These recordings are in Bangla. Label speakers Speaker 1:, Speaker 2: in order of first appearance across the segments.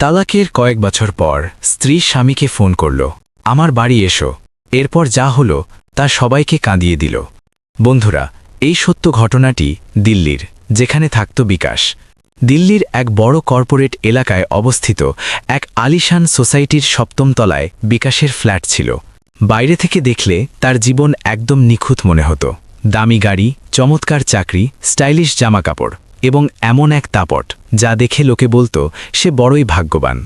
Speaker 1: তালাকের কয়েক বছর পর স্ত্রী স্বামীকে ফোন করল, আমার বাড়ি এসো। এরপর যা হলো তা সবাইকে কাঁদিয়ে দিল। বন্ধুরা, এই সত্য ঘটনাটি দিল্লির, যেখানে থাকত বিকাশ। দিল্লির এক বড় কর্পোরেট এলাকায় অবস্থিত এক আলিশান সোসাইটির 7ম তলায় বিকাশের ফ্ল্যাট ছিল। বাইরে থেকে দেখলে তার জীবন একদম নিখুঁত মনে হতো। দামি গাড়ি, চমৎকার চাকরি, স্টাইলিশ জামাকাপড় এবং এমন এক দাপট যা দেখে লোকে বলতো সে বড়ই ভাগ্যবান।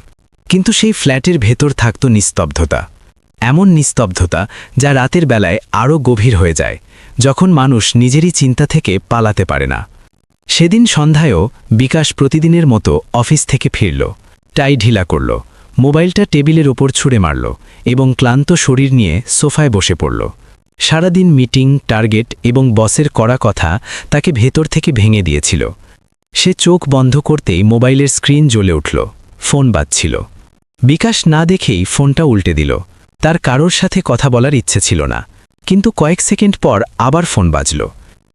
Speaker 1: কিন্তু সেই ফ্ল্যাটের ভেতর থাকত নিস্তব্ধতা। এমন নিস্তব্ধতা যা রাতের বেলায় আরও গভীর হয়ে যায়, যখন মানুষ নিজেরই চিন্তা থেকে পালাতে পারে না। সেদিন সন্ধ্যায়ও বিকাশ প্রতিদিনের মতো অফিস থেকে ফিরল। টাই ঢিলা করল, মোবাইলটা টেবিলের ওপর ছুঁড়ে মারল এবং ক্লান্ত শরীর নিয়ে সোফায় বসে পড়ল। সারাদিন মিটিং, টার্গেট এবং বসের কড়া কথা তাকে ভেতর থেকে ভেঙে দিয়েছিল। সে চোখ বন্ধ করতেই মোবাইলের স্ক্রিন জ্বলে উঠল। ফোন বাজছিল। বিকাশ না দেখেই ফোনটা উল্টে দিল। তার কারোর সাথে কথা বলার ইচ্ছে ছিল না, কিন্তু কয়েক সেকেন্ড পর আবার ফোন বাজল।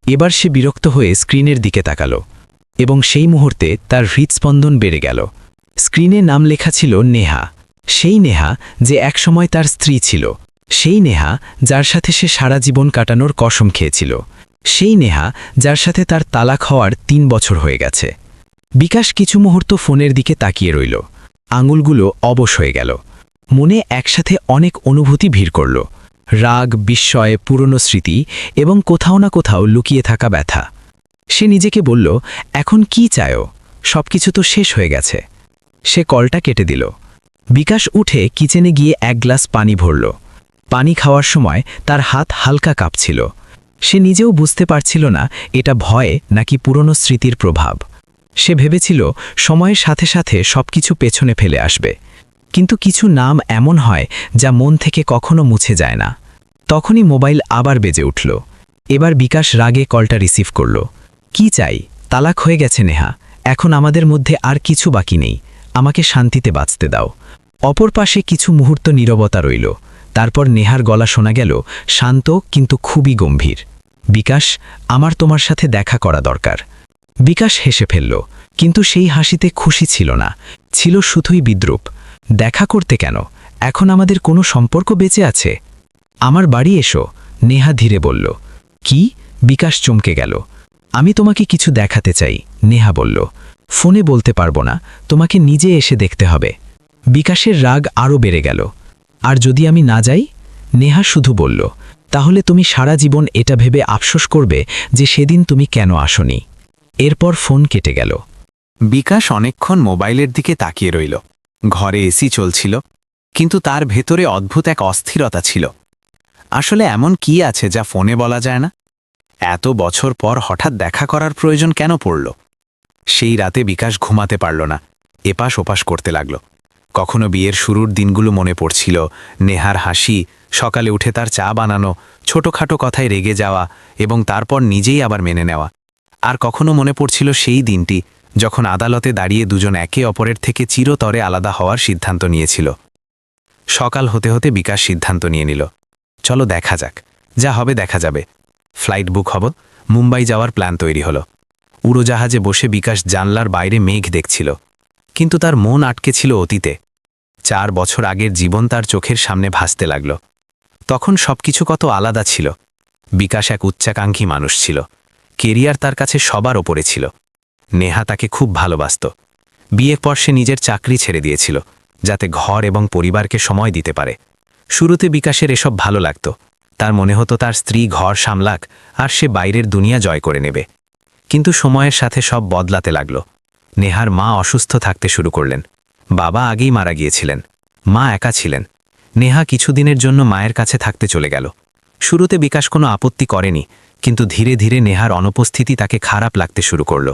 Speaker 1: এবার সে বিরক্ত হয়ে স্ক্রিনের দিকে তাকালো এবং সেই মুহূর্তে তার হৃৎস্পন্দন বেড়ে গেল। স্ক্রিনে নাম লেখা ছিল নেহা। সেই নেহা যে একসময় তার স্ত্রী ছিল, সেই নেহা যার সাথে সে সারা জীবন কাটানোর কসম খেয়েছিল, সেই নেহা যার সাথে তার তালাক হওয়ার 3 বছর হয়ে গেছে। বিকাশ কিছু মুহূর্ত ফোনের দিকে তাকিয়ে রইল। আঙুলগুলো অবশ হয়ে গেল। মনে একসাথে অনেক অনুভূতি ভিড় করল। রাগ, বিস্ময়, পুরনো স্মৃতি এবং কোথাও না কোথাও লুকিয়ে থাকা ব্যথা। সে নিজেকে বলল, এখন কি চায়ও? সবকিছু তো শেষ হয়ে গেছে। সে কলটা কেটে দিল। বিকাশ উঠে কিচেনে গিয়ে 1 গ্লাস পানি ভরল। পানি খাওয়ার সময় তার হাত হালকা কাঁপছিল। সে নিজেও বুঝতে পারছিল না এটা ভয় নাকি পুরনো স্মৃতির প্রভাব। সে ভেবেছিল সময়ের সাথে সাথে সবকিছু পেছনে ফেলে আসবে, কিন্তু কিছু নাম এমন হয় যা মন থেকে কখনো মুছে যায় না। তখনই মোবাইল আবার বেজে উঠল। এবার বিকাশ রাগে কলটা রিসিভ করল। কি চাই? তালাক হয়ে গেছে নেহা, এখন আমাদের মধ্যে আর কিছু বাকি নেই, আমাকে শান্তিতে বাঁচতে দাও। অপর পাশে কিছু মুহূর্ত নীরবতা রইল। তারপর নেহার গলা শোনা গেল, শান্ত কিন্তু খুবই গম্ভীর। বিকাশ, আমার তোমার সাথে দেখা করা দরকার। বিকাশ হেসে ফেলল, কিন্তু সেই হাসিতে খুশি ছিল না, ছিল শুধুই বিদ্রূপ। দেখা করতে কেন? এখন আমাদের কোনো সম্পর্ক বেঁচে আছে? আমার বাড়ি এসো, নেহা ধীরে বলল। কি? বিকাশ চমকে গেল। আমি তোমাকে কিছু দেখাতে চাই, নেহা বলল। ফোনে বলতে পারবো না, তোমাকে নিজে এসে দেখতে হবে। বিকাশের রাগ আরও বেড়ে গেল। আর যদি আমি না যাই? নেহা শুধু বলল, তাহলে তুমি সারা জীবন এটা ভেবে আফসোস করবে যে সেদিন তুমি কেন আসনি। এরপর ফোন কেটে গেল।
Speaker 2: বিকাশ অনেকক্ষণ মোবাইলের দিকে তাকিয়ে রইল। ঘরে এসি চলছিল, কিন্তু তার ভেতরে অদ্ভুত এক অস্থিরতা ছিল। আসলে এমন কি আছে যা ফোনে বলা যায় না? এত বছর পর হঠাৎ দেখা করার প্রয়োজন কেন পড়ল? সেই রাতে বিকাশ ঘুমাতে পারল না, এপাশ ওপাশ করতে লাগল। কখনো বিয়ের শুরুর দিনগুলো মনে পড়ছিল, নেহার হাসি, সকালে উঠে তার চা বানানো, ছোটখাটো কথায় রেগে যাওয়া এবং তারপর নিজেই আবার মেনে নেওয়া। আর কখনো মনে পড়ছিল সেই দিনটি যখন আদালতে দাঁড়িয়ে দুজন একে অপরের থেকে চিরতরে আলাদা হওয়ার সিদ্ধান্ত নিয়েছিল। সকাল হতে হতে বিকাশ সিদ্ধান্ত নিয়ে নিল, চলো দেখা যাক, যা হবে দেখা যাবে। ফ্লাইট বুক হব, মুম্বাই যাওয়ার প্ল্যান তৈরি হলো। উড়োজাহাজে বসে বিকাশ জানলার বাইরে মেঘ দেখছিল, কিন্তু তার মন আটকে ছিল অতীতে। 4 বছর আগের জীবন তার চোখের সামনে ভাসতে লাগল। তখন সবকিছু কত আলাদা ছিল। বিকাশ এক উচ্চাকাঙ্ক্ষী মানুষ ছিল, কেরিয়ার তার কাছে সবার ওপরে ছিল। নেহা তাকে খুব ভালোবাসত। বিয়ের পর সে নিজের চাকরি ছেড়ে দিয়েছিল, যাতে ঘর এবং পরিবারকে সময় দিতে পারে। শুরুতে বিকাশের এসব ভালো লাগত। তার মনে হতো তার স্ত্রী ঘর সামলাক আর সে বাইরের দুনিয়া জয় করে নেবে। কিন্তু সময়ের সাথে সব বদলাতে লাগল। নেহার মা অসুস্থ থাকতে শুরু করলেন। বাবা আগেই মারা গিয়েছিলেন, মা একা ছিলেন। নেহা কিছুদিনের জন্য মায়ের কাছে থাকতে চলে গেল। শুরুতে বিকাশ কোনো আপত্তি করেনি, কিন্তু ধীরে ধীরে নেহার অনুপস্থিতি তাকে খারাপ লাগতে শুরু করল।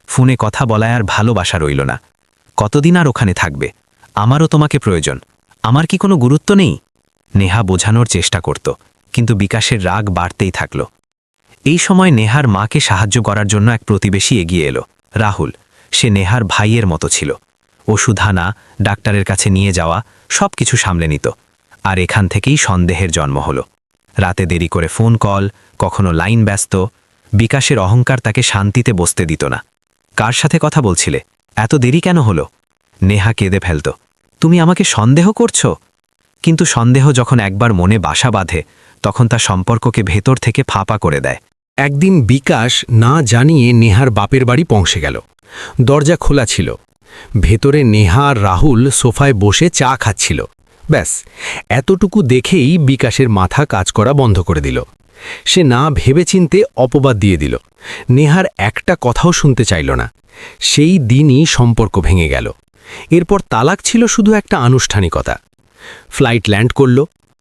Speaker 2: ফোনে কথা বলায় আর ভালোবাসা রইল না। কতদিন আর ওখানে থাকবে? আমারও তোমাকে প্রয়োজন, আমার কি কোনো গুরুত্ব নেই? নেহা বোঝানোর চেষ্টা করত, কিন্তু বিকাশের রাগ বাড়তেই থাকল। এই সময় নেহার মাকে সাহায্য করার জন্য এক প্রতিবেশী এগিয়ে এলো, রাহুল। সে নেহার ভাইয়ের মতো ছিল। ওষুধ আনা, ডাক্তারের কাছে নিয়ে যাওয়া, সব কিছু সামলে নিত। আর এখান থেকেই সন্দেহের জন্ম হলো। রাতে দেরি করে ফোন কল, কখনো লাইন ব্যস্ত। বিকাশের অহংকার তাকে শান্তিতে বসতে দিত না। কার সাথে কথা বলছিলে? এত দেরি কেন হলো? নেহা কেঁদে ফেলত। তুমি আমাকে সন্দেহ করছো? কিন্তু সন্দেহ যখন একবার মনে বাসা বাঁধে তখন তা সম্পর্ককে ভেতর থেকে ফাঁপা করে দেয়।
Speaker 3: একদিন বিকাশ না জানিয়ে নেহার বাপের বাড়ি পৌঁছে গেল। দরজা খোলা ছিল। ভেতরে নেহা আর রাহুল সোফায় বসে চা খাচ্ছিল। ব্যাস, এতটুকু দেখেই বিকাশের মাথা কাজ করা বন্ধ করে দিল। সে না ভেবেচিন্তে অপবাদ দিয়ে দিল। নেহার একটা কথাও শুনতে চাইল না। সেই দিনই সম্পর্ক ভেঙে গেল। এরপর তালাক ছিল শুধু একটা আনুষ্ঠানিকতা। ফ্লাইট ল্যান্ড করল।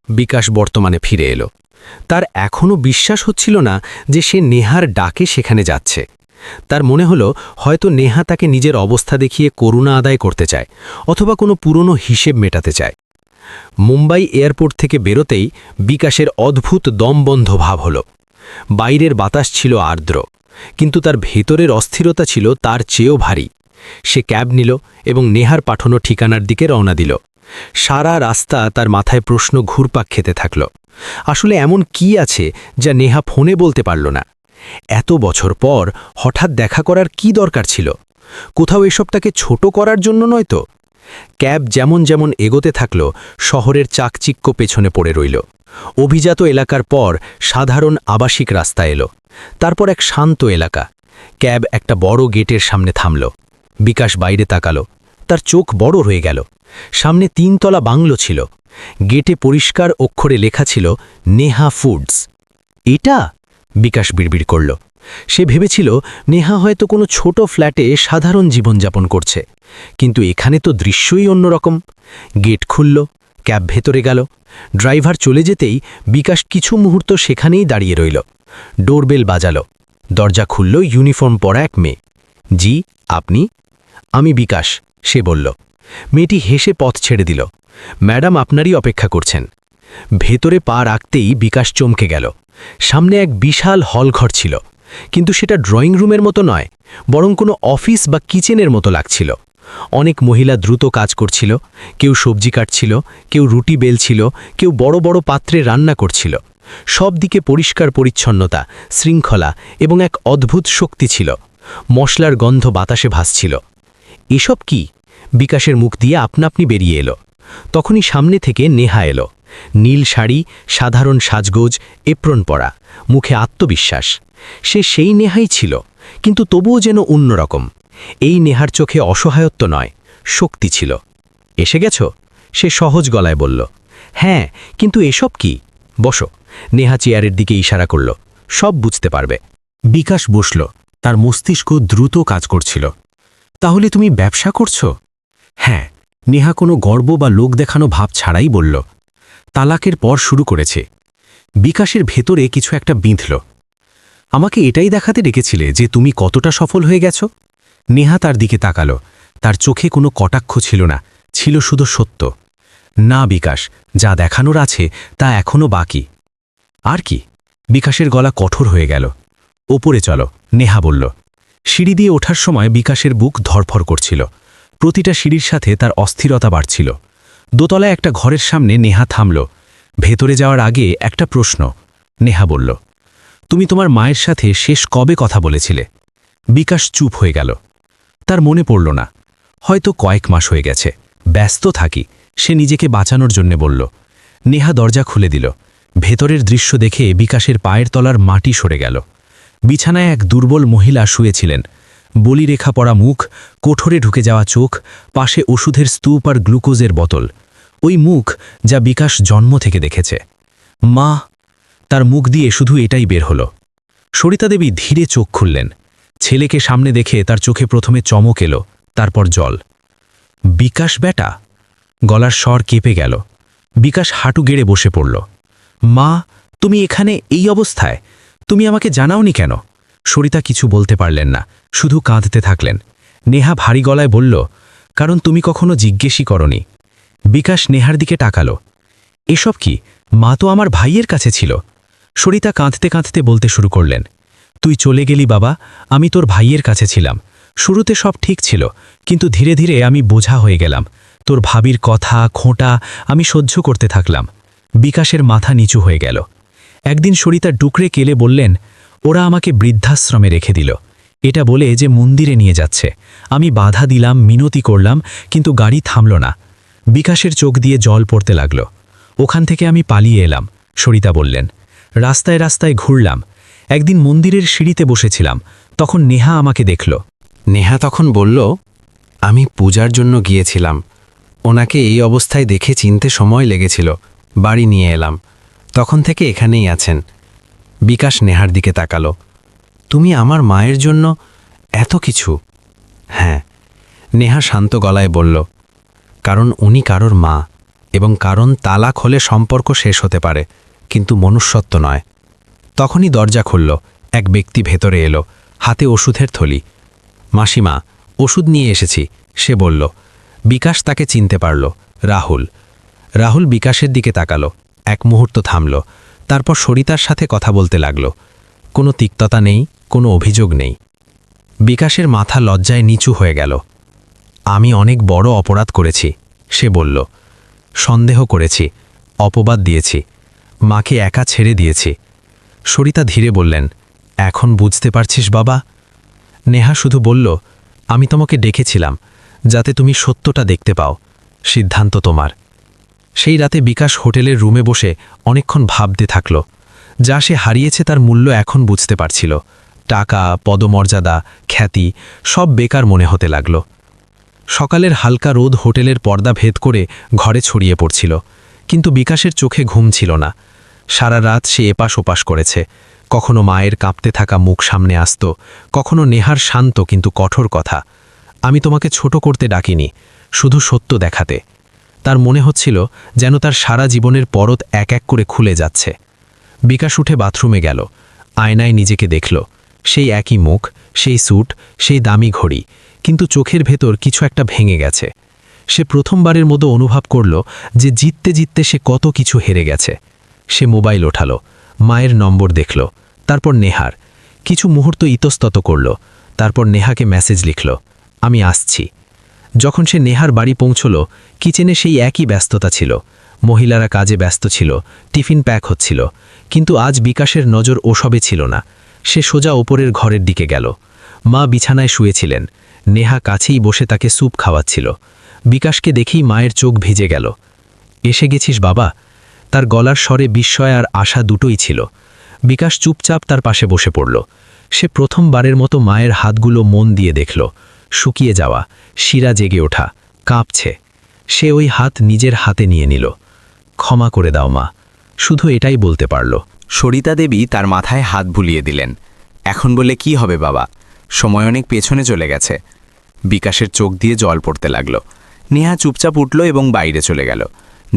Speaker 3: বিকাশ বর্তমানে ফিরে এলো। তার এখনও বিশ্বাস হচ্ছিল না যে সে নেহার ডাকে সেখানে যাচ্ছে। তার মনে হলো হয়তো নেহা তাকে নিজের অবস্থা দেখিয়ে করুণা আদায় করতে চায়, অথবা কোনো পুরনো হিসেব মেটাতে চায়। মুম্বাই এয়ারপোর্ট থেকে বেরোতেই বিকাশের অদ্ভুত দমবন্ধ ভাব হল। বাইরের বাতাস ছিল আর্দ্র, কিন্তু তার ভেতরের অস্থিরতা ছিল তার চেয়েও ভারী। সে ক্যাব নিল এবং নেহার পাঠানো ঠিকানার দিকে রওনা দিল। সারা রাস্তা তার মাথায় প্রশ্ন ঘুরপাক খেতে থাকল। আসলে এমন কি আছে যা নেহা ফোনে বলতে পারল না? এত বছর পর হঠাৎ দেখা করার কি দরকার ছিল? কোথাও এসব তাকে ছোট করার জন্য নয়তো? ক্যাব যেমন যেমন এগোতে থাকল, শহরের চাকচিক্য পেছনে পড়ে রইল। অভিজাত এলাকার পর সাধারণ আবাসিক রাস্তা এলো। তারপর এক শান্ত এলাকা। ক্যাব একটা বড় গেটের সামনে থামল। বিকাশ বাইরে তাকালো। তার চোখ বড় হয়ে গেল। সামনে 3 তলা বাংলো ছিল। গেটে পরিষ্কার অক্ষরে লেখা ছিল নেহা ফুডস। এটা? বিকাশ বিড়বিড় করল। সে ভেবেছিল নেহা হয়তো কোনো ছোট ফ্ল্যাটে সাধারণ জীবনযাপন করছে, কিন্তু এখানে তো দৃশ্যই অন্যরকম। গেট খুলল, ক্যাব ভেতরে গেল। ড্রাইভার চলে যেতেই বিকাশ কিছু মুহূর্ত সেখানেই দাঁড়িয়ে রইল। ডোরবেল বাজালো। দরজা খুলল ইউনিফর্ম পরা এক মেয়ে। জি, আপনি? আমি বিকাশ, সে বলল। মেয়েটি হেসে পথ ছেড়ে দিল। ম্যাডাম আপনারই অপেক্ষা করছেন। ভেতরে পা রাখতেই বিকাশ চমকে গেল। সামনে এক বিশাল হলঘর ছিল, কিন্তু সেটা ড্রয়িং রুমের মতো নয়, বরং কোনো অফিস বা কিচেনের মতো লাগছিল। অনেক মহিলা দ্রুত কাজ করছিল। কেউ সবজি কাটছিল, কেউ রুটি বেলছিল, কেউ বড় বড় পাত্রে রান্না করছিল। সব দিকে পরিষ্কার পরিচ্ছন্নতা, শৃঙ্খলা এবং এক অদ্ভুত শক্তি ছিল। মশলার গন্ধ বাতাসে ভাসছিল। এসব কি? বিকাশের মুখ দিয়ে আপনা আপনি বেরিয়ে এলো। তখনই সামনে থেকে নেহা এলো। নীল শাড়ি, সাধারণ সাজগোজ, এপ্রন পরা, মুখে আত্মবিশ্বাস। সে সেই নেহাই ছিল, কিন্তু তবুও যেন অন্যরকম। এই নেহার চোখে অসহায়ত্ব নয়, শক্তি ছিল। এসে গেছ? সে সহজ গলায় বলল। হ্যাঁ, কিন্তু এসব কি? বসো। নেহা চেয়ারের দিকে ইশারা করল। সব বুঝতে পারবে। বিকাশ বসল। তার মস্তিষ্ক দ্রুত কাজ করছিল। তাহলে তুমি ব্যবসা করছো? হ্যাঁ, নেহা কোনো গর্ব বা লোক দেখানো ভাব ছাড়াই বলল। তালাকের পর শুরু করেছে। বিকাশের ভেতরে কিছু একটা বিঁধল। আমাকে এটাই দেখাতে ডেকেছিলে যে তুমি কতটা সফল হয়ে গেছো? নেহা তার দিকে তাকালো। তার চোখে কোনো কটাক্ষ ছিল না, ছিল শুধু সত্য। না বিকাশ, যা দেখানোর আছে তা এখনও বাকি। আর কি? বিকাশের গলা কঠোর হয়ে গেল। ওপরে চলো, নেহা বলল। সিঁড়ি দিয়ে ওঠার সময় বিকাশের বুক ধরফর করছিল। প্রতিটা সিঁড়ির সাথে তার অস্থিরতা বাড়ছিল। দোতলায় একটা ঘরের সামনে নেহা থামল। ভেতরে যাওয়ার আগে একটা প্রশ্ন। নেহা বলল, তুমি তোমার মায়ের সাথে শেষ কবে কথা বলেছিলে? বিকাশ চুপ হয়ে গেল। তার মনে পড়ল না। হয়তো কয়েক মাস হয়ে গেছে। ব্যস্ত থাকি, সে নিজেকে বাঁচানোর জন্যে বলল। নেহা দরজা খুলে দিল। ভেতরের দৃশ্য দেখে বিকাশের পায়ের তলার মাটি সরে গেল। বিছানায় এক দুর্বল মহিলা শুয়েছিলেন। বলিরেখা পড়া মুখ, কোঠরে ঢুকে যাওয়া চোখ, পাশে ওষুধের স্তূপ আর গ্লুকোজের বোতল। ওই মুখ যা বিকাশ জন্ম থেকে দেখেছে। মা! তার মুখ দিয়ে শুধু এটাই বের হল। সরিতা দেবী ধীরে চোখ খুললেন। ছেলেকে সামনে দেখে তার চোখে প্রথমে চমক এলো, তারপর জল। বিকাশ বেটা! গলার স্বর কেঁপে গেল। বিকাশ হাঁটু গেড়ে বসে পড়ল। মা, তুমি এখানে এই অবস্থায়? তুমি আমাকে জানাওনি কেন? সরিতা কিছু বলতে পারলেন না, শুধু কাঁদতে থাকলেন। নেহা ভারী গলায় বলল, কারণ তুমি কখনো জিজ্ঞেসই করনি। বিকাশ নেহার দিকে তাকালো। এসব কি? মা তো আমার ভাইয়ের কাছে ছিল। সরিতা কাঁদতে কাঁদতে বলতে শুরু করলেন, তুই চলে গেলি বাবা, আমি তোর ভাইয়ের কাছে ছিলাম। শুরুতে সব ঠিক ছিল, কিন্তু ধীরে ধীরে আমি বোঝা হয়ে গেলাম। তোর ভাবির কথা, খোঁটা আমি সহ্য করতে থাকলাম। বিকাশের মাথা নিচু হয়ে গেল। একদিন সরিতা ডুকরে কেলে বললেন, ওরা আমাকে বৃদ্ধাশ্রমে রেখে দিল।
Speaker 4: এটা বলে যে মন্দিরে নিয়ে যাচ্ছে। আমি বাধা দিলাম, মিনতি করলাম, কিন্তু গাড়ি থামল না। বিকাশের চোখ দিয়ে জল পড়তে লাগল। ওখান থেকে আমি পালিয়ে এলাম, সরিতা বললেন। রাস্তায় রাস্তায় ঘুরলাম। একদিন মন্দিরের সিঁড়িতে বসেছিলাম, তখন নেহা আমাকে দেখল।
Speaker 3: নেহা তখন বলল, আমি পূজার জন্য গিয়েছিলাম। ওনাকে এই অবস্থায় দেখে চিনতে সময় লেগেছিল, বাড়ি নিয়ে এলাম। তখন থেকে এখানেই আছেন। বিকাশ নেহার দিকে তাকালো। তুমি আমার মায়ের জন্য এত কিছু? হ্যাঁ, নেহা শান্ত গলায় বলল, কারণ উনি কারোর মা, এবং কারণ তালাক হলে সম্পর্ক শেষ হতে পারে, কিন্তু মনুষ্যত্ব নয়। তখনই দরজা খুলল, এক ব্যক্তি ভেতরে এলো, হাতে ওষুধের থলি। মাসিমা, ওষুধ নিয়ে এসেছি, সে বলল। বিকাশ তাকে চিনতে পারল, রাহুল। রাহুল বিকাশের দিকে তাকালো, এক মুহূর্ত থামল, তারপর সরিতার সাথে কথা বলতে লাগল। কোনো তিক্ততা নেই, কোনো অভিযোগ নেই। বিকাশের মাথা লজ্জায় নিচু হয়ে গেল। আমি অনেক বড় অপরাধ করেছি, সে বলল। সন্দেহ করেছি, অপবাদ দিয়েছি, মাকে একা ছেড়ে দিয়েছি। সরিতা ধীরে বললেন, এখন বুঝতে পারছিস বাবা? নেহা শুধু বলল, আমি তোমাকে ডেকেছিলাম যাতে তুমি সত্যটা দেখতে পাও। সিদ্ধান্ত তোমার। সেই রাতে বিকাশ হোটেলের রুমে বসে অনেকক্ষণ ভাবতে থাকল। যা সে হারিয়েছে তার মূল্য এখন বুঝতে পারছিল। টাকা, পদমর্যাদা, খ্যাতি সব বেকার মনে হতে লাগল। সকালের হালকা রোদ হোটেলের পর্দা ভেদ করে ঘরে ছড়িয়ে পড়ছিল, কিন্তু বিকাশের চোখে ঘুম ছিল না। সারা রাত সে এপাশ ওপাশ করেছে। কখনো মায়ের কাঁপতে থাকা মুখ সামনে আসত, কখনো নেহার শান্ত কিন্তু কঠোর কথা। আমি তোমাকে ছোট করতে ডাকিনি, শুধু সত্য দেখাতে। তার মনে হচ্ছিল যেন তার সারা জীবনের পরত এক এক করে খুলে যাচ্ছে। বিকাশ উঠে বাথরুমে গেল, আয়নায় নিজেকে দেখল। সেই একই মুখ, সেই স্যুট, সেই দামি ঘড়ি, কিন্তু চোখের ভেতর কিছু একটা ভেঙে গেছে। সে প্রথমবারের মতো অনুভব করল যে জিততে জিততে সে কত কিছু হেরে গেছে। সে মোবাইল ওঠালো, মায়ের নম্বর দেখল, তারপর নেহার। কিছু মুহূর্ত ইতস্তত করল, তারপর নেহাকে মেসেজ লিখল, আমি আসছি। যখন সে নেহার বাড়ি পৌঁছল, কিচেনে সেই একই ব্যস্ততা ছিল। মহিলারা কাজে ব্যস্ত ছিল, টিফিন প্যাক হচ্ছিল, কিন্তু আজ বিকাশের নজর ওসবে ছিল না। সে সোজা ওপরের ঘরের দিকে গেল। মা বিছানায় শুয়েছিলেন, নেহা কাছেই বসে তাকে স্যুপ খাওয়াচ্ছিল। বিকাশকে দেখেই মায়ের চোখ ভিজে গেল। এসে গেছিস বাবা? তার গলার স্বরে বিস্ময় আর আশা দুটোই ছিল। বিকাশ চুপচাপ তার পাশে বসে পড়ল। সে প্রথমবারের মতো মায়ের হাতগুলো মন দিয়ে দেখল, শুকিয়ে যাওয়া, শিরা জেগে ওঠা, কাঁপছে। সে ওই হাত নিজের হাতে নিয়ে নিল। ক্ষমা করে দাও মা, শুধু এটাই বলতে পারল।
Speaker 2: সরিতা দেবী তার মাথায় হাত বুলিয়ে দিলেন। এখন বলে কি হবে বাবা, সময় অনেক পেছনে চলে গেছে। বিকাশের চোখ দিয়ে জল পড়তে লাগল। নেহা চুপচাপ উঠল এবং বাইরে চলে গেল,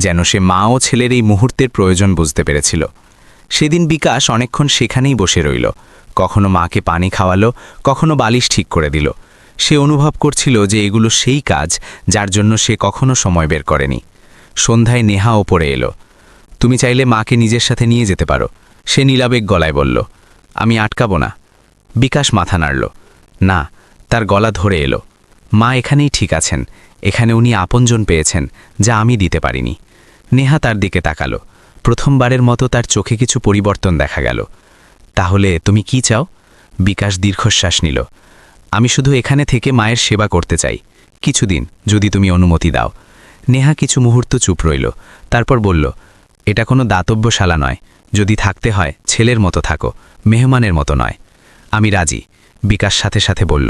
Speaker 2: যেন সে মা ও ছেলের এই মুহূর্তের প্রয়োজন বুঝতে পেরেছিল। সেদিন বিকাশ অনেকক্ষণ সেখানেই বসে রইল। কখনো মাকে পানি খাওয়ালো, কখনো বালিশ ঠিক করে দিল। সে অনুভব করছিল যে এগুলো সেই কাজ যার জন্য সে কখনো সময় বের করেনি। সন্ধ্যায় নেহা ওপরে এলো। তুমি চাইলে মাকে নিজের সাথে নিয়ে যেতে পারো, সে নীলাবেগ গলায় বলল। আমি আটকাবো না। বিকাশ মাথা নাড়ল। না, তার গলা ধরে এলো। মা এখানেই ঠিক আছেন, এখানে উনি আপনজন পেয়েছেন যা আমি দিতে পারিনি। নেহা তার দিকে তাকালো। প্রথমবারের মতো তার চোখে কিছু পরিবর্তন দেখা গেল। তাহলে তুমি কি চাও? বিকাশ দীর্ঘশ্বাস নিল। আমি শুধু এখানে থেকে মায়ের সেবা করতে চাই, কিছুদিন, যদি তুমি অনুমতি দাও। নেহা কিছু মুহূর্ত চুপ রইল, তারপর বলল, এটা কোনো দাতব্যশালা নয়। যদি থাকতে হয় ছেলের মতো থাকো, মেহমানের মতো নয়। আমি রাজি, বিকাশ সাথে সাথে বলল।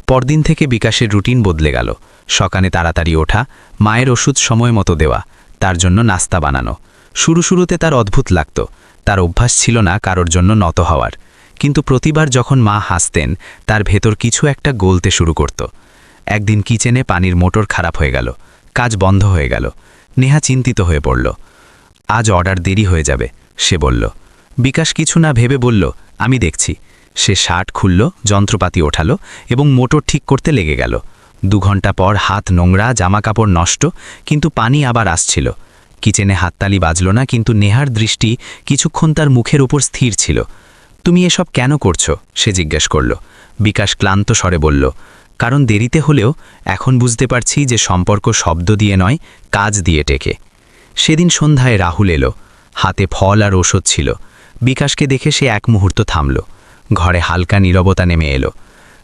Speaker 2: পরদিন থেকে বিকাশের রুটিন বদলে গেল। সকালে তাড়াতাড়ি ওঠা, মায়ের ওষুধ সময় মতো দেওয়া, তার জন্য নাস্তা বানানো। শুরুতে তার অদ্ভুত লাগত। তার অভ্যাস ছিল না কারোর জন্য নত হওয়ার, কিন্তু প্রতিবার যখন মা হাসতেন তার ভেতর কিছু একটা গলতে শুরু করত। একদিন কিচেনে পানির মোটর খারাপ হয়ে গেল, কাজ বন্ধ হয়ে গেল। নেহা চিন্তিত হয়ে পড়ল। আজ অর্ডার দেরি হয়ে যাবে, সে বলল। বিকাশ কিছু না ভেবে বলল, আমি দেখছি। সে শার্ট খুলল, যন্ত্রপাতি ওঠালো এবং মোটর ঠিক করতে লেগে গেল। 2 ঘন্টা পর হাত নোংরা, জামাকাপড় নষ্ট, কিন্তু পানি আবার আসছিল। কিচেনে হাততালি বাজল না, কিন্তু নেহার দৃষ্টি কিছুক্ষণ তার মুখের উপর স্থির ছিল। তুমি এসব কেন করছো? সে জিজ্ঞেস করল। বিকাশ ক্লান্ত স্বরে বলল, কারণ দেরিতে হলেও এখন বুঝতে পারছি যে সম্পর্ক শব্দ দিয়ে নয়, কাজ দিয়ে টেকে। সেদিন সন্ধ্যায় রাহুল এলো, হাতে ফল আর ওষুধ ছিল। বিকাশকে দেখে সে এক মুহূর্ত থামল। ঘরে হালকা নীরবতা নেমে এলো।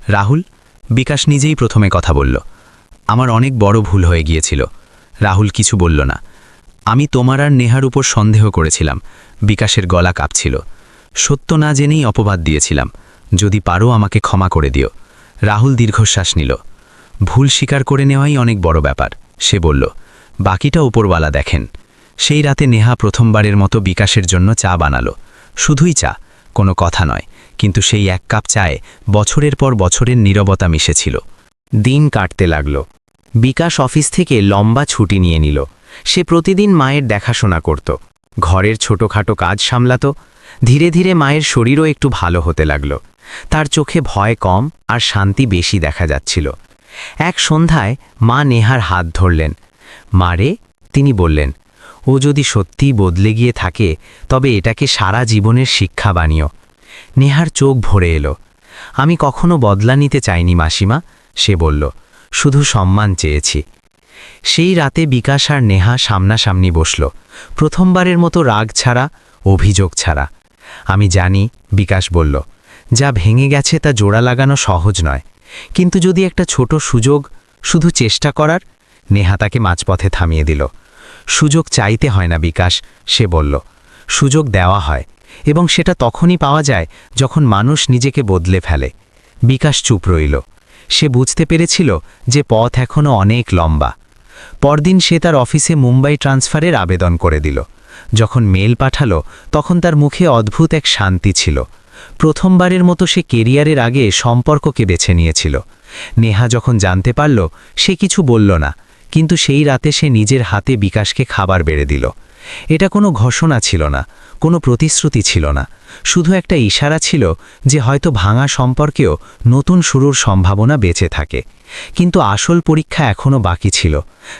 Speaker 4: রাহুল? বিকাশ নিজেই প্রথমে কথা বলল। আমার অনেক বড় ভুল হয়ে গিয়েছিল। রাহুল কিছু বলল না। আমি তোমার আর নেহার উপর সন্দেহ করেছিলাম। বিকাশের গলা কাঁপছিল। সত্য না জেনেই অপবাদ দিয়েছিলাম। যদি পারো আমাকে ক্ষমা করে দিও। রাহুল দীর্ঘশ্বাস নিল। ভুল স্বীকার করে নেওয়াই অনেক বড় ব্যাপার, সে বলল। বাকিটা ওপরওয়ালা দেখেন। সেই রাতে নেহা প্রথমবারের মতো বিকাশের জন্য চা বানালো। শুধুই চা, কোনো কথা নয়, কিন্তু সেই এক কাপ চায়ে বছরের পর বছরের নীরবতা মিশেছিল।
Speaker 2: দিন কাটতে লাগল। বিকাশ অফিস থেকে লম্বা ছুটি নিয়ে নিল। সে প্রতিদিন মায়ের দেখাশোনা করত, ঘরের ছোটখাটো কাজ সামলাত। ধীরে ধীরে মায়ের শরীরও একটু ভালো হতে লাগল। তার চোখে ভয় কম আর শান্তি বেশি দেখা যাচ্ছিল। এক সন্ধ্যায় মা নেহার হাত ধরলেন। মারে, তিনি বললেন, ও যদি সত্যিই বদলে গিয়ে থাকে তবে এটাকে সারা জীবনের শিক্ষা বানিও। নেহার চোখ ভরে এলো। আমি কখনো বদলা নিতে চাইনি মাসিমা, সে বলল, শুধু সম্মান চেয়েছি। সেই রাতে বিকাশ আর নেহা সামনাসামনি বসল, প্রথমবারের মতো রাগ ছাড়া, অভিযোগ ছাড়া। আমি জানি, বিকাশ বলল, যা ভেঙে গেছে তা জোড়া লাগানো সহজ নয়, কিন্তু যদি একটা ছোট সুযোগ, শুধু চেষ্টা করার। নেহা তাকে মাঝপথে থামিয়ে দিল। সুযোগ চাইতে হয় না বিকাশ, সে বলল, সুযোগ দেওয়া হয়, এবং সেটা তখনই পাওয়া যায় যখন মানুষ নিজেকে বদলে ফেলে। বিকাশ চুপ রইল। সে বুঝতে পেরেছিল যে পথ এখনও অনেক লম্বা। পরদিন সে তার অফিসে মুম্বাই ট্রান্সফারের আবেদন করে দিল। যখন মেল পাঠালো তখন তার মুখে অদ্ভুত এক শান্তি ছিল। প্রথমবারের মতো সে কেরিয়ারের আগে সম্পর্ককে বেছে নিয়েছিল। নেহা যখন জানতে পারল, সে কিছু বলল না, কিন্তু সেই রাতে সে নিজের হাতে বিকাশকে খাবার বেড়ে দিল। এটা কোনো ঘোষণা ছিল না, কোনো প্রতিশ্রুতি ছিল না, শুধু একটা ইশারা ছিল যে হয়তো ভাঙা সম্পর্কেও নতুন শুরুর সম্ভাবনা বেঁচে থাকে। কিন্তু আসল পরীক্ষা এখনও বাকি ছিল,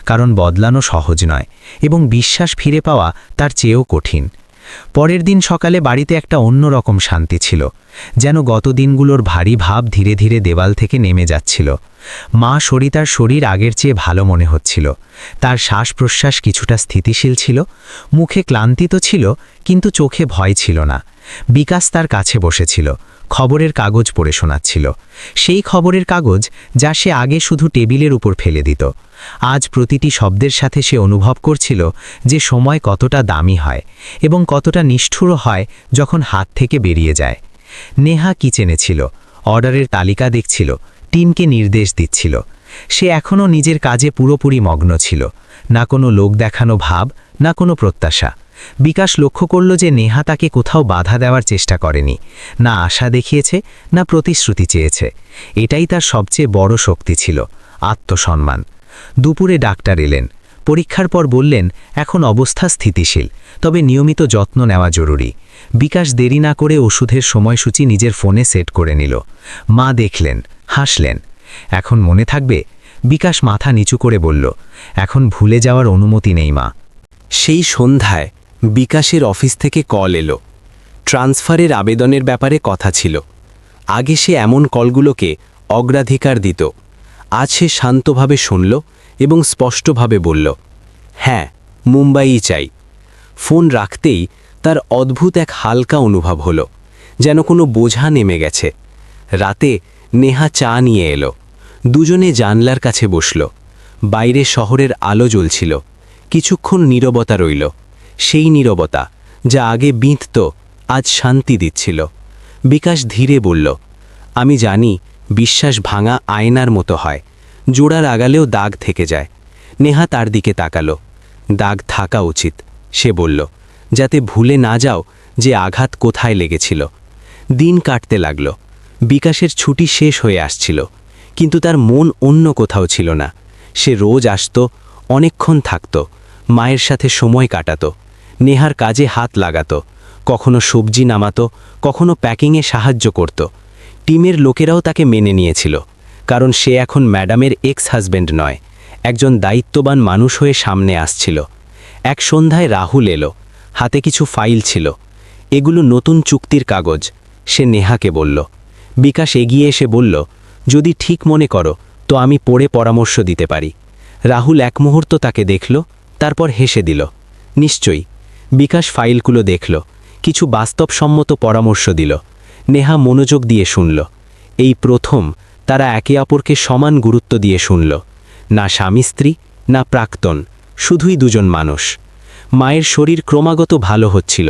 Speaker 2: কারণ বদলানো সহজ নয় এবং বিশ্বাস ফিরে পাওয়া তার চেয়েও কঠিন। পরের দিন সকালে বাড়িতে একটা অন্যরকম শান্তি ছিল, যেন গত দিনগুলোর ভারী ভাব ধীরে ধীরে দেওয়াল থেকে নেমে যাচ্ছিল। মা সরিতার শরীর আগের চেয়ে ভালো মনে হচ্ছিল। তার শ্বাস প্রশ্বাস কিছুটা স্থিতিশীল ছিল, মুখে ক্লান্তি তো ছিল, কিন্তু চোখে ভয় ছিল না। বিকাশ তার কাছে বসেছিল, খবরের কাগজ পড়ে শোনাচ্ছিল। সেই খবরের কাগজ যা সে আগে শুধু টেবিলের উপর ফেলে দিত। আজ প্রতিটি শব্দের সাথে সে অনুভব করছিল যে সময় কতটা দামি হয় এবং কতটা নিষ্ঠুরও হয় যখন হাত থেকে বেরিয়ে যায়। নেহা কিচেনে ছিল, অর্ডারের তালিকা দেখছিল, টিমকে নির্দেশ দিচ্ছিল। সে এখনও নিজের কাজে পুরোপুরি মগ্ন ছিল, না কোনো লোক দেখানো ভাব, না কোনো প্রত্যাশা। বিকাশ লক্ষ্য করল যে নেহা তাকে কোথাও বাধা দেওয়ার চেষ্টা করেনি, না আশা দেখিয়েছে, না প্রতিশ্রুতি চেয়েছে। এটাই তার সবচেয়ে বড় শক্তি ছিল, আত্মসম্মান। দুপুরে ডাক্তার এলেন। পরীক্ষার পর বললেন, এখন অবস্থা স্থিতিশীল, তবে নিয়মিত যত্ন নেওয়া জরুরি। বিকাশ দেরি না করে ওষুধের সময়সূচি নিজের ফোনে সেট করে নিল। মা দেখলেন, হাসলেন। এখন মনে থাকবে? বিকাশ মাথা নিচু করে বলল, এখন ভুলে যাওয়ার অনুমতি নেই মা। সেই সন্ধ্যায় বিকাশের অফিস থেকে কল এলো। ট্রান্সফারের আবেদনের ব্যাপারে কথা ছিল। আগে সে এমন কলগুলোকে অগ্রাধিকার দিত। আজ সে শান্তভাবে শুনল এবং স্পষ্টভাবে বলল, হ্যাঁ, মুম্বাইই চাই। ফোন রাখতেই তার অদ্ভুত এক হালকা অনুভব হলো, যেন কোনো বোঝা নেমে গেছে। রাতে নেহা চা নিয়ে এলো। দুজনে জানলার কাছে বসল। বাইরে শহরের আলো জ্বলছিল। কিছুক্ষণ নীরবতা রইল, সেই নীরবতা যা আগে বিঁধত আজ শান্তি দিচ্ছিল। বিকাশ ধীরে বলল, আমি জানি বিশ্বাস ভাঙা আয়নার মতো হয়, জোড়া লাগালেও দাগ থেকে যায়। নেহা তার দিকে তাকালো। দাগ থাকা উচিত, সে বলল, যাতে ভুলে না যাও যে আঘাত কোথায় লেগেছিল। দিন কাটতে লাগল। বিকাশের ছুটি শেষ হয়ে আসছিল, কিন্তু তার মন অন্য কোথাও ছিল না। সে রোজ আসত, অনেকক্ষণ থাকত, মায়ের সাথে সময় কাটাত, নেহার কাজে হাত লাগাত, কখনো সবজি নামাতো, কখনো প্যাকিংয়ে সাহায্য করত। টিমের লোকেরাও তাকে মেনে নিয়েছিল, কারণ সে এখন ম্যাডামের এক্স হাজব্যান্ড নয়, একজন দায়িত্ববান মানুষ হয়ে সামনে আসছিল। এক সন্ধ্যায় রাহুল এলো, হাতে কিছু ফাইল ছিল। এগুলো নতুন চুক্তির কাগজ, সে নেহাকে বলল। বিকাশ এগিয়ে এসে বলল, যদি ঠিক মনে করো তো আমি পড়ে পরামর্শ দিতে পারি। রাহুল এক মুহূর্ত তাকে দেখল, তারপর হেসে দিল। নিশ্চয়ই। বিকাশ ফাইলগুলো দেখল, কিছু বাস্তবসম্মত পরামর্শ দিল। নেহা মনোযোগ দিয়ে শুনল। এই প্রথম
Speaker 3: তারা একে অপরকে সমান গুরুত্ব দিয়ে শুনল। না স্বামী স্ত্রী, না প্রাক্তন, শুধুই দুজন মানুষ। মায়ের শরীর ক্রমাগত ভালো হচ্ছিল।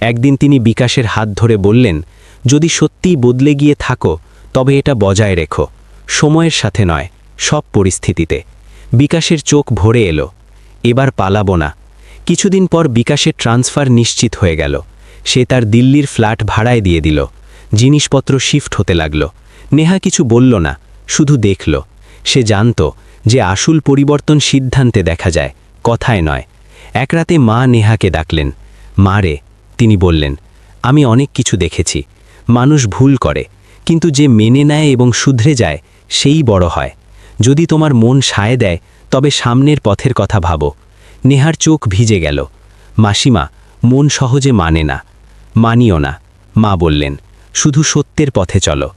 Speaker 3: একদিন তিনি বিকাশের হাত ধরে বললেন, যদি সত্যিই বদলে গিয়ে থাকো তবে এটা বজায় রেখো, সময়ের সাথে নয়, সব পরিস্থিতিতে। বিকাশের চোখ ভরে এলো। এবার পালাবো না। কিছুদিন পর বিকাশের ট্রান্সফার নিশ্চিত হয়ে গেল। সে তার দিল্লির ফ্ল্যাট ভাড়ায় দিয়ে দিল। জিনিসপত্র শিফট হতে লাগল। নেহা কিছু বলল না, শুধু দেখল। সে জানত যে আসল পরিবর্তন সিদ্ধান্তে দেখা যায়, কথায় নয়। এক রাতে মা নেহাকে ডাকলেন। মা রে, তিনি বললেন, আমি অনেক কিছু দেখেছি। মানুষ ভুল করে, কিন্তু যে মেনে নেয় এবং শুধরে যায় সেই বড় হয়। যদি তোমার মন সায় দেয় তবে সামনের পথের কথা ভাবো। নেহার চোখ ভিজে গেল। মাসিমা, মন সহজে মানে না। মানিও না, মা বললেন, শুধু সত্যের পথে চলো।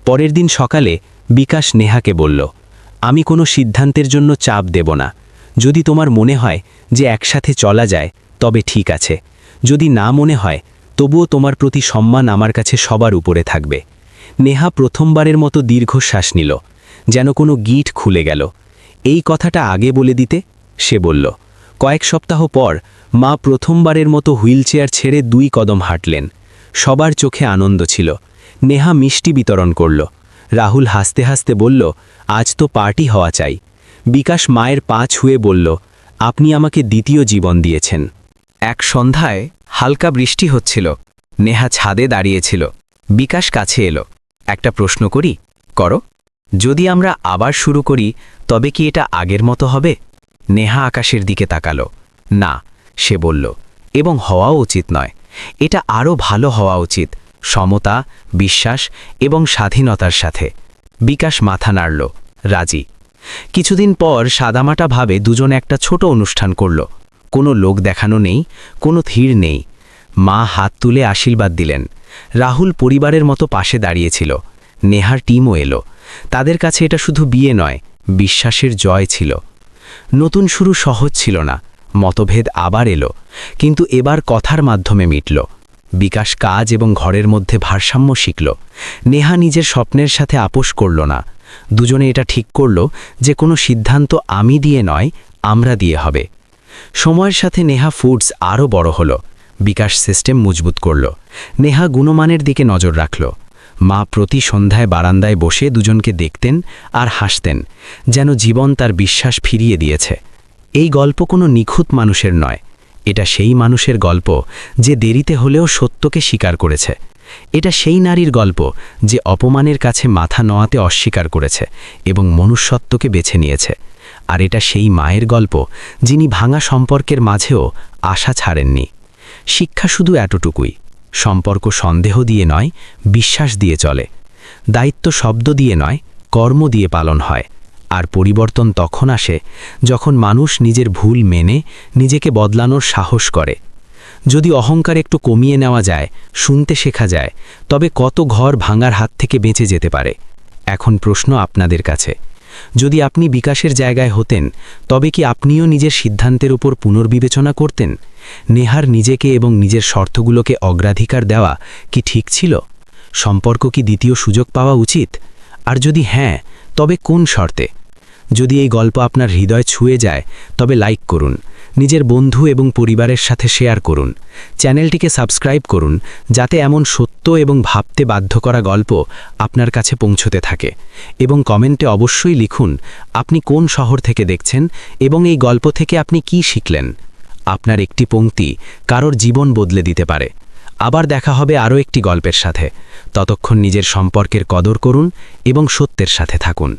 Speaker 3: পরের দিন সকালে বিকাশ নেহাকে বলল, আমি কোনো সিদ্ধান্তের জন্য চাপ দেব না। যদি তোমার মনে হয় যে একসাথে চলা যায় তবে ঠিক আছে, যদি না মনে হয় তবুও তোমার প্রতি সম্মান আমার কাছে সবার উপরে থাকবে। নেহা প্রথমবারের মতো দীর্ঘশ্বাস নিল, যেন কোনো গিট খুলে গেল। এই কথাটা আগে বলে দিতে, সে বলল। কয়েক সপ্তাহ পর মা প্রথমবারের মতো হুইলচেয়ার ছেড়ে 2 কদম হাঁটলেন। সবার চোখে আনন্দ ছিল। নেহা মিষ্টি বিতরণ করল। রাহুল হাসতে হাসতে বলল, আজ তো পার্টি হওয়া চাই। বিকাশ মায়ের পা ছুঁয়ে বলল, আপনি আমাকে দ্বিতীয় জীবন দিয়েছেন।
Speaker 1: এক সন্ধ্যায় হালকা বৃষ্টি হচ্ছিল। নেহা ছাদে দাঁড়িয়েছিল। বিকাশ কাছে এলো। একটা প্রশ্ন করি, করো। যদি আমরা আবার শুরু করি তবে কি এটা আগের মতো হবে? নেহা আকাশের দিকে তাকালো। না, সে বলল, এবং হওয়াও উচিত নয়। এটা আরও ভালো হওয়া উচিত, সমতা, বিশ্বাস এবং স্বাধীনতার সাথে। বিকাশ মাথা নাড়ল, রাজি। কিছুদিন পর সাদামাটাভাবে দুজনে একটা ছোট অনুষ্ঠান করল। কোনো লোক দেখানো নেই, কোনো ধীর নেই। মা হাত তুলে আশীর্বাদ দিলেন। রাহুল পরিবারের মতো পাশে দাঁড়িয়েছিল। নেহার টিমও এলো। তাদের কাছে এটা শুধু বিয়ে নয়, বিশ্বাসের জয় ছিল। নতুন শুরু সহজ ছিল না। মতভেদ আবার এলো, কিন্তু এবার কথার মাধ্যমে মিটল। বিকাশ কাজ এবং ঘরের মধ্যে ভারসাম্য শিখল। নেহা নিজের স্বপ্নের সাথে আপোষ করল না। দুজনে এটা ঠিক করল যে কোনো সিদ্ধান্ত আমি দিয়ে নয়, আমরা দিয়ে হবে। সময়ের সাথে নেহা ফুডস আরও বড় হলো। বিকাশ সিস্টেম মজবুত করল। নেহা গুণমানের দিকে নজর রাখল। মা প্রতি সন্ধ্যায় বারান্দায় বসে দুজনকে দেখতেন আর হাসতেন, যেন জীবন তার বিশ্বাস ফিরিয়ে দিয়েছে। এই গল্প কোনো নিখুঁত মানুষের নয়, এটা সেই মানুষের গল্প যে দেরিতে হলেও সত্যকে স্বীকার করেছে। এটা সেই নারীর গল্প যে অপমানের কাছে মাথা নোয়াতে অস্বীকার করেছে এবং মনুষ্যত্বকে বেছে নিয়েছে। আর এটা সেই মায়ের গল্প যিনি ভাঙা সম্পর্কের মাঝেও আশা ছাড়েননি। শিক্ষা শুধু এতটুকুই, সম্পর্ক সন্দেহ দিয়ে নয়, বিশ্বাস দিয়ে চলে। দায়িত্ব শব্দ দিয়ে নয়, কর্ম দিয়ে পালন হয়। আর পরিবর্তন তখন আসে যখন মানুষ নিজের ভুল মেনে নিজেকে বদলানোর সাহস করে। যদি অহংকার একটু কমিয়ে নেওয়া যায়, শুনতে শেখা যায়, তবে কত ঘর ভাঙার হাত থেকে বেঁচে যেতে পারে। এখন প্রশ্ন আপনাদের কাছে, যদি আপনি বিকাশের জায়গায় হতেন তবে কি আপনিও নিজের সিদ্ধান্তের উপর পুনর্বিবেচনা করতেন? নেহার নিজেকে এবং নিজের শর্তগুলোকে অগ্রাধিকার দেওয়া কি ঠিক ছিল? সম্পর্ক কি দ্বিতীয় সুযোগ পাওয়া উচিত? আর যদি হ্যাঁ, তবে কোন শর্তে? যদি এই গল্প আপনার হৃদয় ছুঁয়ে যায় তবে লাইক করুন, নিজের বন্ধু এবং পরিবারের সাথে শেয়ার করুন, চ্যানেলটিকে সাবস্ক্রাইব করুন, যাতে এমন সত্য এবং ভাবতে বাধ্য করা গল্প আপনার কাছে পৌঁছতে থাকে। এবং কমেন্টে অবশ্যই লিখুন আপনি কোন শহর থেকে দেখছেন এবং এই গল্প থেকে আপনি কি শিখলেন। আপনার একটি পংক্তি কারোর জীবন বদলে দিতে পারে। আবার দেখা হবে আরও একটি গল্পের সাথে। ততক্ষণ নিজের সম্পর্কের কদর করুন এবং সত্যের সাথে থাকুন।